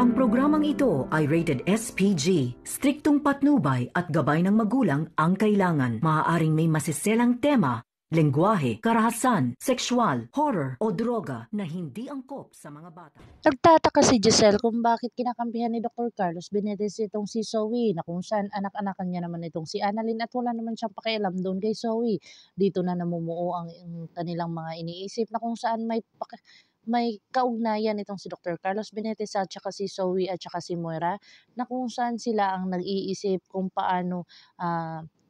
Ang programang ito ay rated SPG. Striktong patnubay at gabay ng magulang ang kailangan. Maaaring may masiselang tema, lengguwahe, karahasan, sexual, horror o droga na hindi angkop sa mga bata. Nagtataka si Giselle kung bakit kinakampihan ni Dr. Carlos Benitez itong si Zoe na kung saan anak-anakan niya naman itong si Annalyn at wala naman siyang pakialam doon kay Zoe. Dito na namumuo ang kanilang mga iniisip na kung saan may kaugnayan itong si Dr. Carlos Benitez at saka si Zoe at saka si Moira na kung saan sila ang nag-iisip kung paano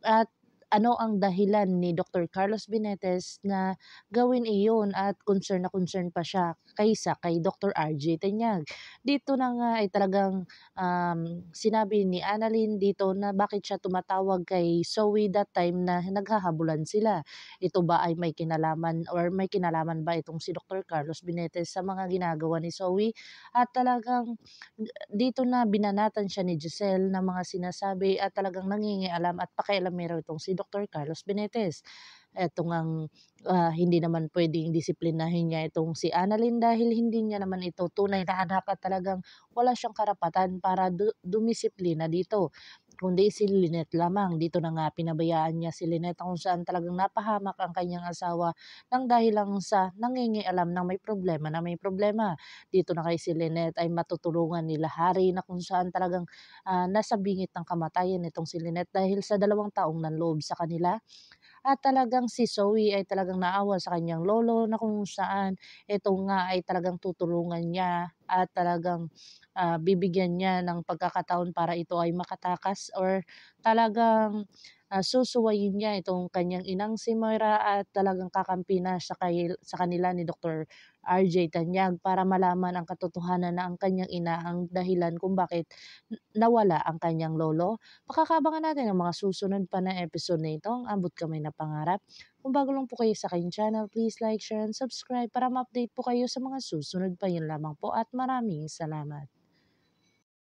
at ano ang dahilan ni Dr. Carlos Benitez na gawin iyon at concern na concern pa siya kaysa kay Dr. RJ Tanyag. Dito na nga ay talagang sinabi ni Annalyn dito na bakit siya tumatawag kay Zoe that time na naghahabulan sila. Ito ba ay may kinalaman or may kinalaman ba itong si Dr. Carlos Benitez sa mga ginagawa ni Zoe? At talagang dito na binanatan siya ni Giselle ng mga sinasabi at talagang nangingialam at pakialamero itong si Dr. Carlos Benitez. Eto ngang hindi naman pwedeng disiplinahin niya itong si Annalyn dahil hindi niya naman ito tunay na anak at talagang wala siyang karapatan para dumisiplina dito, kundi si Lynette lamang. Dito na nga pinabayaan niya si Lynette kung saan talagang napahamak ang kanyang asawa nang dahil lang sa nangingialam ng may problema na may problema. Dito na kay si Lynette ay matutulungan nila Harry na kung saan talagang nasa bingit ng kamatayan itong si Lynette dahil sa 2 taong nanloob sa kanila. At talagang si Zoe ay talagang naawa sa kanyang lolo na kung saan ito nga ay talagang tutulungan niya at talagang bibigyan niya ng pagkakataon para ito ay makatakas or talagang susuwayin niya itong kanyang inang si Moira at talagang kakampi na sa kanila ni Dr. RJ Tanyag para malaman ang katotohanan na ang kanyang ina ang dahilan kung bakit nawala ang kanyang lolo. Pakakabangan natin ang mga susunod pa na episode na ito, ang Abot Kamay na Pangarap. Kung bago lang po kayo sa aking channel, please like, share, and subscribe para ma-update po kayo sa mga susunod pa. Yun lamang po at maraming salamat.